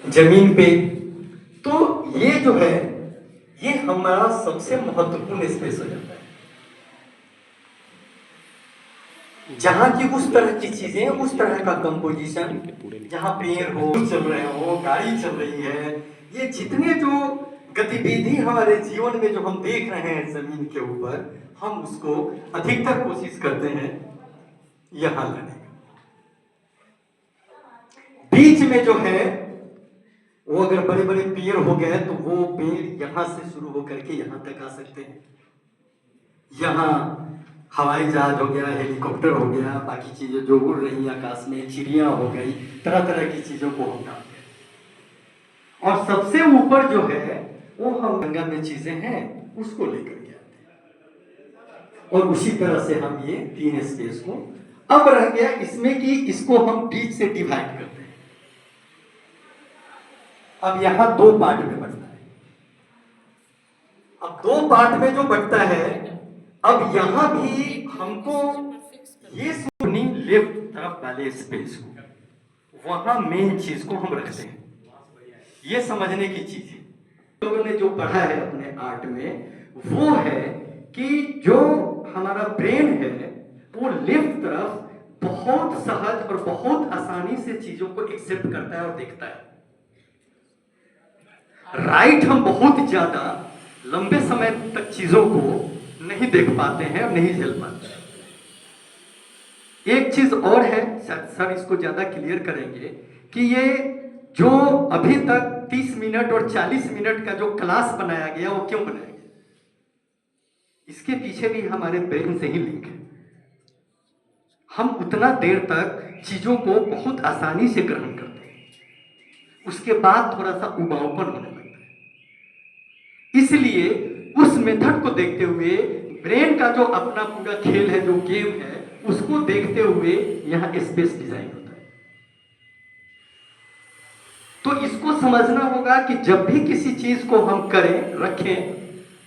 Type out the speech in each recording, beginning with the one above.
जमीन पे। तो ये जो है ये हमारा सबसे महत्वपूर्ण स्पेस हो जाता है, जहां की उस तरह की चीजें, उस तरह का कंपोजिशन, जहां पेड़ हो, चल रहे हो, गाड़ी चल रही है, ये जितने जो गतिविधि हमारे जीवन में जो हम देख रहे हैं जमीन के ऊपर, हम उसको अधिकतर कोशिश करते हैं यहां लाने का। बीच में जो है वो अगर बड़े बड़े पेड़ हो गए तो वो पेड़ यहां से शुरू होकर के यहां तक आ सकते हैं। यहाँ हवाई जहाज हो गया, हेलीकॉप्टर हो गया, बाकी चीजें जो उड़ रही आकाश में, चिड़िया हो गई, तरह तरह की चीजों को हम डालते हैं। और सबसे ऊपर जो है वो हम गंगा में चीजें हैं उसको लेकर के आते हैं। और उसी तरह से हम ये तीन स्पेस को, अब रह गया इसमें कि इसको हम बीच से डिवाइड करते हैं। अब यहां दो पार्ट में बंटता है। अब दो पार्ट में जो बंटता है, अब यहां भी हमको ये सुनी लेफ्ट तरफ वाले स्पेस को, वहां मेन चीज को हम रखते हैं। ये समझने की चीज है, लोगों ने जो पढ़ा है अपने आर्ट में, वो है कि जो हमारा ब्रेन है वो लेफ्ट तरफ बहुत सहज और बहुत आसानी से चीजों को एक्सेप्ट करता है और देखता है। राइट हम बहुत ज्यादा लंबे समय तक चीजों को नहीं देख पाते हैं और नहीं झेल पाते हैं। एक चीज और है, सर इसको ज्यादा क्लियर करेंगे, कि ये जो अभी तक 30 मिनट और 40 मिनट का जो क्लास बनाया गया वो क्यों बनाया गया, इसके पीछे भी हमारे ब्रेन से ही लिंक है। हम उतना देर तक चीजों को बहुत आसानी से ग्रहण करते हैं, उसके बाद थोड़ा सा उबाऊपन होने लगता है। इसलिए उस मेथड को देखते हुए ब्रेन का जो अपना पूरा खेल है, जो गेम है, उसको देखते हुए यहां स्पेस डिजाइन होता है। तो इसको समझना होगा कि जब भी किसी चीज को हम करें, रखें,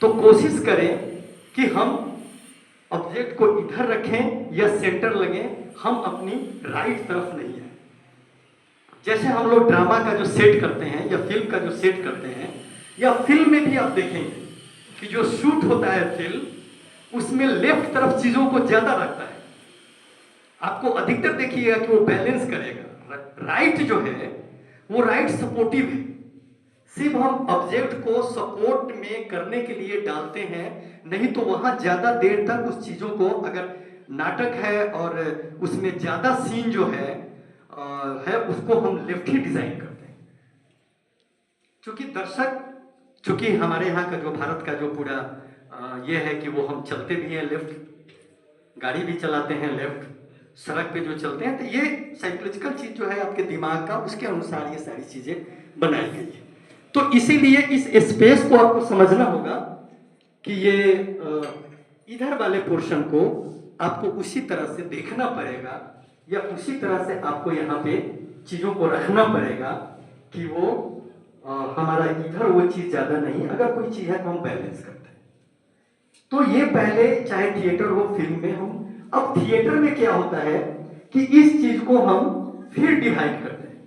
तो कोशिश करें कि हम ऑब्जेक्ट को इधर रखें या सेंटर लगे, हम अपनी राइट तरफ नहीं है। जैसे हम लोग ड्रामा का जो सेट करते हैं या फिल्म का जो सेट करते हैं, या फिल्म में भी आप देखेंगे कि जो शूट होता है फिल्म, उसमें लेफ्ट तरफ चीजों को ज्यादा रखता है। आपको अधिकतर देखिएगा कि वो बैलेंस करेगा। राइट जो है वो राइट सपोर्टिव है, सिर्फ हम ऑब्जेक्ट को सपोर्ट में करने के लिए डालते हैं, नहीं तो वहां ज्यादा देर तक उस चीजों को, अगर नाटक है और उसमें ज्यादा सीन जो है उसको हम लेफ्ट ही डिजाइन करते हैं। क्योंकि दर्शक, चूंकि हमारे यहाँ का जो भारत का जो पूरा ये है कि वो हम चलते भी हैं लेफ्ट, गाड़ी भी चलाते हैं लेफ्ट, सड़क पे जो चलते हैं, तो ये साइकोलॉजिकल चीज जो है आपके दिमाग का, उसके अनुसार ये सारी चीजें बनाई गई है। तो इसीलिए इस स्पेस को आपको समझना होगा कि ये इधर वाले पोर्शन को आपको उसी तरह से देखना पड़ेगा, या उसी तरह से आपको यहाँ पे चीजों को रखना पड़ेगा कि वो हमारा इधर वो चीज ज्यादा नहीं, अगर कोई चीज है तो हम बैलेंस करते हैं। तो ये पहले चाहे थिएटर हो, फिल्म में हो। अब थिएटर में क्या होता है कि इस चीज को हम फिर डिवाइड करते हैं।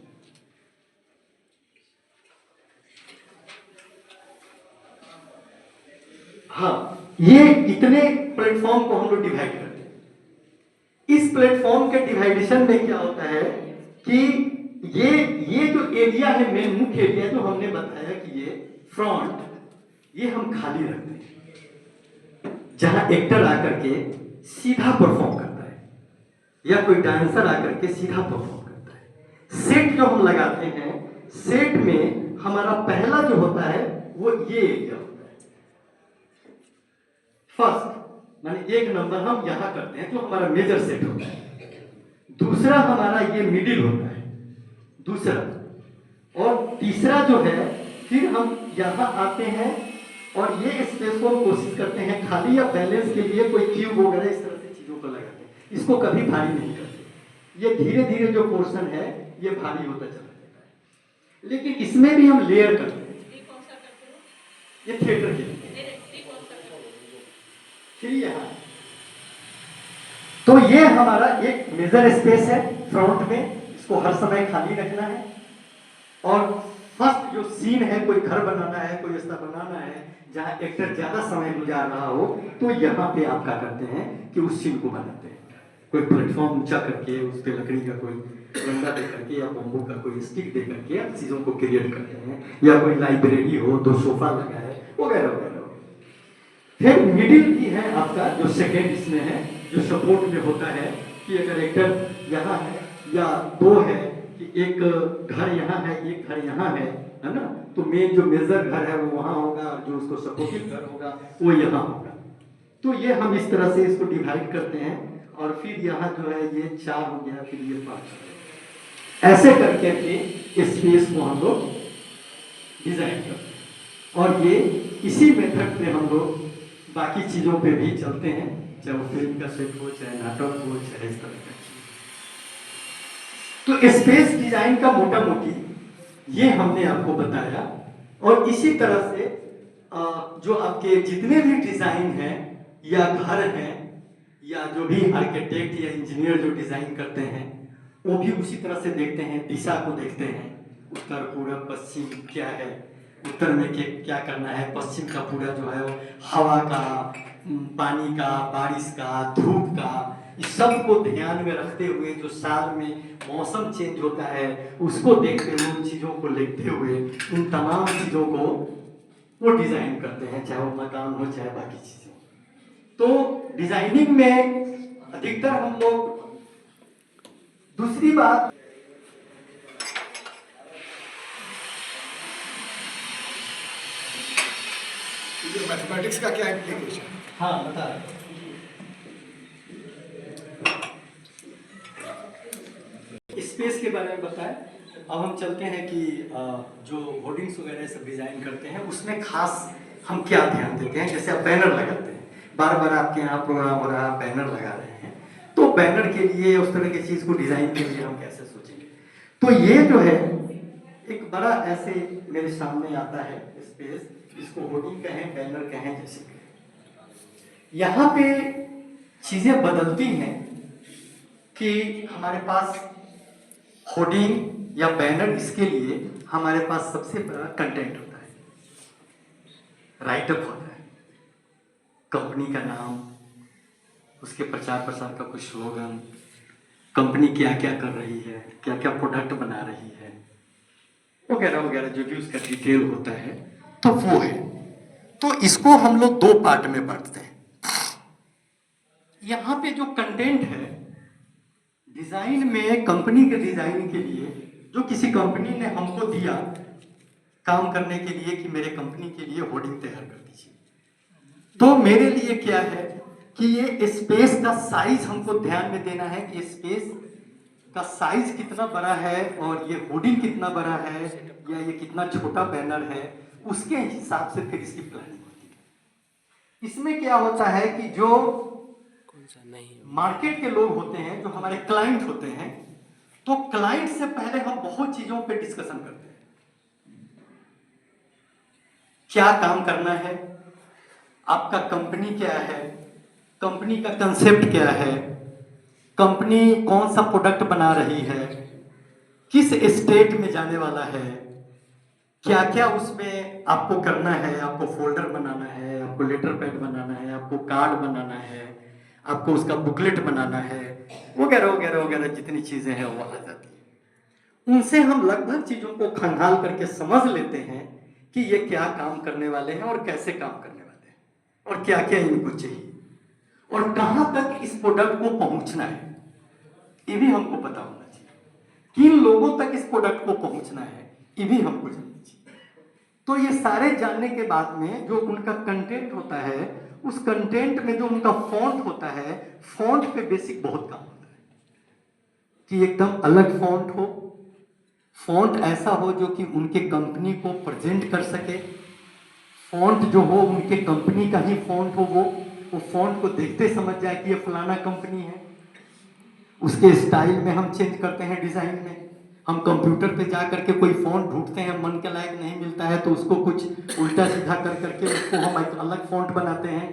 हाँ, ये इतने प्लेटफॉर्म को हम लोग डिवाइड करते हैं। इस प्लेटफॉर्म के डिवाइडेशन में क्या होता है कि ये जो एरिया है, मेन मुख्य एरिया जो हमने बताया कि ये फ्रंट, ये हम खाली रखते हैं, जहां एक्टर आकर के सीधा परफॉर्म करता है, या कोई डांसर आकर के सीधा परफॉर्म करता है। सेट जो हम लगाते हैं, सेट में हमारा पहला जो होता है वो ये एरिया होता है, फर्स्ट, माने एक नंबर हम यहां करते हैं जो हमारा मेजर सेट होता है। दूसरा हमारा ये मिडिल होता है, दूसरा। और तीसरा जो है, फिर हम यहां आते हैं और ये स्पेस को कोशिश करते हैं खाली, या बैलेंस के लिए कोई क्यूब वगैरह इस तरह से चीजों को लगाते हैं। इसको कभी भारी नहीं करते, ये धीरे धीरे जो पोर्शन है ये भारी होता चला जाता है। लेकिन इसमें भी हम लेयर करते हैं, ये थिएटर के लिए यहाँ। तो ये हमारा एक मेजर स्पेस है फ्रंट में, इसको हर समय खाली रखना है। और जो सीन है, कोई घर बनाना है, कोई ऐसा बनाना है जहाँ एक्टर ज्यादा समय गुजार रहा हो, तो यहाँ पे आप क्या करते हैं कि उस सीन को बनाते हैं। कोई प्लेटफॉर्म ऊंचा करके उस पर लकड़ी का कोई डंडा दे करके या बम्बू का कोई स्टिक दे करके आप चीज़ों को क्रिएट करते हैं, या कोई लाइब्रेरी हो तो सोफा लगा है, वगैरह वगैरह। फिर मिडिल की है आपका जो सेकेंड इसमें है, जो सपोर्ट में होता है कि अगर एक्टर यहाँ है या दो है, कि एक घर यहाँ है, एक घर यहाँ है ना, तो मेन जो मेजर घर है वो वहाँ होगा, और जो उसको सपोर्टिव घर होगा वो यहाँ होगा। तो ये हम इस तरह से इसको डिवाइड करते हैं, और फिर यहाँ जो है ये 4 हो गया, फिर ये 5, ऐसे करके के स्पेस को हम लोग डिजाइन करते हैं। और ये इसी मेथड पे हम लोग बाकी चीजों पे भी चलते हैं, चाहे वो फिल्म का सेट हो, चाहे नाटक हो, चाहे इस तरह का। तो स्पेस डिजाइन का मोटा मोटी ये हमने आपको बताया। और इसी तरह से जो आपके जितने भी डिजाइन हैं या घर हैं, या जो भी आर्किटेक्ट या इंजीनियर जो डिजाइन करते हैं, वो भी उसी तरह से देखते हैं, दिशा को देखते हैं, उत्तर पूर्व पश्चिम क्या है, उत्तर में क्या करना है, पश्चिम का पूरा जो है वो हवा का, पानी का, बारिश का, धूप का, इस सब को ध्यान में रखते हुए जो साल में मौसम चेंज होता है उसको देखते हुए, उन चीज़ों को लिखते हुए, उन तमाम चीज़ों को वो डिज़ाइन करते हैं, चाहे वो मकान हो चाहे बाकी चीज़ें। तो डिजाइनिंग में अधिकतर हम लोग, दूसरी बात, मैथमेटिक्स का क्या इम्प्लीकेशन? हाँ बता, स्पेस के बारे में बताएं। अब हम चलते हैं कि जो होर्डिंग्स वगैरह सब डिजाइन करते हैं उसमें खास हम क्या ध्यान देते हैं। जैसे आप बैनर लगाते हैं, बार बार आपके यहाँ प्रोग्राम हो रहा है, बैनर लगा रहे हैं, तो बैनर के लिए उस तरह की चीज को डिजाइन के लिए हम कैसे सोचेंगे। तो ये जो है एक बड़ा ऐसे मेरे सामने आता है स्पेस, इसको होर्डिंग कहें, बैनर कहें, जैसे कहें। यहाँ पे चीजें बदलती हैं कि हमारे पास होर्डिंग या बैनर, इसके लिए हमारे पास सबसे बड़ा कंटेंट होता है, राइटअप होता है, कंपनी का नाम, उसके प्रचार प्रसार का कुछ स्लोगन, कंपनी क्या क्या कर रही है, क्या क्या प्रोडक्ट बना रही है, वगैरह वगैरह, जो भी उसका डिटेल होता है, तो वो है। तो इसको हम लोग 2 पार्ट में बांटते हैं। यहाँ पे जो कंटेंट है डिजाइन में, कंपनी के डिजाइन के लिए, जो किसी कंपनी ने हमको दिया काम करने के लिए कि मेरे कंपनी के लिए होर्डिंग तैयार कर दीजिए, तो मेरे लिए क्या है कि ये स्पेस का साइज हमको ध्यान में देना है कि स्पेस का साइज कितना बड़ा है, और ये होर्डिंग कितना बड़ा है, या ये कितना छोटा बैनर है, उसके हिसाब से फिर इसकी प्लानिंग होती है। इसमें क्या होता है कि जो मार्केट के लोग होते हैं, जो हमारे क्लाइंट होते हैं, तो क्लाइंट से पहले हम बहुत चीजों पे डिस्कशन करते हैं। क्या काम करना है, आपका कंपनी क्या है, कंपनी का कंसेप्ट क्या है, कंपनी कौन सा प्रोडक्ट बना रही है, किस स्टेट में जाने वाला है, क्या क्या उसमें आपको करना है, आपको फोल्डर बनाना है, आपको लेटर पैड बनाना है, आपको कार्ड बनाना है, आपको उसका बुकलेट बनाना है, वगैरह वगैरह वगैरह, जितनी चीजें हैं वो आ जाती है। उनसे हम लगभग चीजों को खंगाल करके समझ लेते हैं कि ये क्या काम करने वाले हैं और कैसे काम करने वाले हैं, और क्या क्या इनको चाहिए, और कहां तक इस प्रोडक्ट को पहुंचना है, ये भी हमको पता होना चाहिए। किन लोगों तक इस प्रोडक्ट को पहुंचना है, ये भी हमको जानना चाहिए। तो ये सारे जानने के बाद में जो उनका कंटेंट होता है, उस कंटेंट में जो उनका फॉन्ट होता है, फॉन्ट पे बेसिक बहुत काम होता है कि एकदम अलग फॉन्ट हो, फॉन्ट ऐसा हो जो कि उनके कंपनी को प्रेजेंट कर सके, फॉन्ट जो हो उनके कंपनी का ही फॉन्ट हो, वो फॉन्ट को देखते समझ जाए कि ये फलाना कंपनी है। उसके स्टाइल में हम चेंज करते हैं, डिजाइन में हम कंप्यूटर पे जा करके कोई फॉन्ट ढूंढते हैं, मन के लायक नहीं मिलता है तो उसको कुछ उल्टा सीधा कर करके उसको हम एक अलग फॉन्ट बनाते हैं,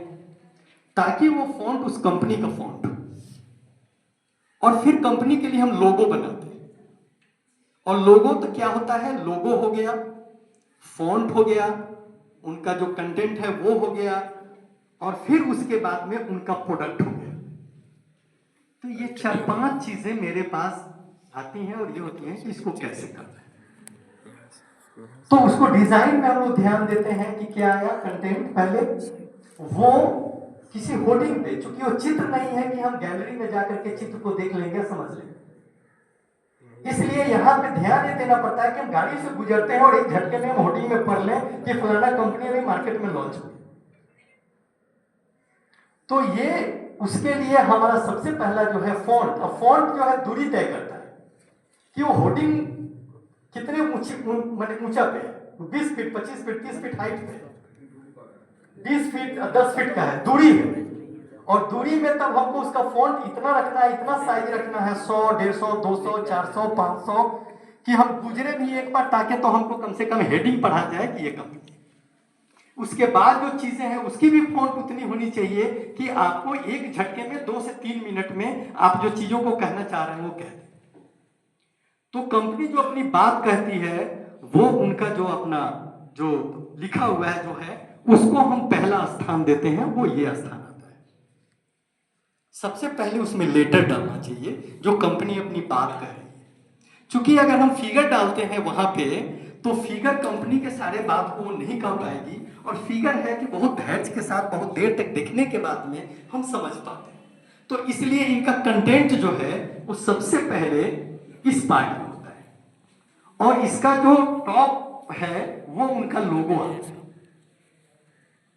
ताकि वो फॉन्ट उस कंपनी का फॉन्ट हो। और फिर कंपनी के लिए हम लोगो बनाते हैं, और लोगो तो क्या होता है, लोगो हो गया, फॉन्ट हो गया, उनका जो कंटेंट है वो हो गया, और फिर उसके बाद में उनका प्रोडक्ट हो गया। तो ये 4-5 चीजें मेरे पास आती हैं और ये होती हैं कि इसको कैसे करना है। तो उसको डिजाइन में हम लोग ध्यान देते हैं कि क्या आया कंटेंट पहले, वो किसी होर्डिंग पे, चूंकि वो चित्र नहीं है कि हम गैलरी में जाकर के चित्र को देख लेंगे समझ लेंगे, इसलिए यहाँ पे ध्यान ये देना पड़ता है कि हम गाड़ी से गुजरते हैं और एक झटके में हम होर्डिंग में पढ़ लें कि फलाना कंपनी अभी मार्केट में लॉन्च हुई। तो ये उसके लिए हमारा सबसे पहला जो है फॉन्ट, अब फॉन्ट जो है दूरी तय करता है कि वो होर्डिंग कितने ऊंचा पे है, 20 फीट 25 फीट 30 फीट हाइट पे, 20 फीट 10 फीट का है दूरी है, और दूरी में तब हमको उसका फॉन्ट इतना रखना है, इतना साइज रखना है 100 150 200 400 500 कि हम गुजरे भी एक बार ताकि तो हमको कम से कम हेडिंग पढ़ा जाए कि ये कंपनी। उसके बाद जो चीजें हैं उसकी भी फॉन्ट उतनी होनी चाहिए कि आपको एक झटके में 2 से 3 मिनट में आप जो चीजों को कहना चाह रहे हैं वो कह दें। तो कंपनी जो अपनी बात कहती है वो उनका जो अपना जो लिखा हुआ है जो है उसको हम पहला स्थान देते हैं, वो ये स्थान आता है। सबसे पहले उसमें लेटर डालना चाहिए जो कंपनी अपनी बात कह रही है, क्योंकि अगर हम फिगर डालते हैं वहां पे तो फिगर कंपनी के सारे बात को नहीं कह पाएगी, और फिगर है कि बहुत धैर्य के साथ बहुत देर तक देखने के बाद में हम समझ पाते हैं। तो इसलिए इनका कंटेंट जो है वो सबसे पहले इस पार्ट में होता है, और इसका जो टॉप है वो उनका लोगो आता है।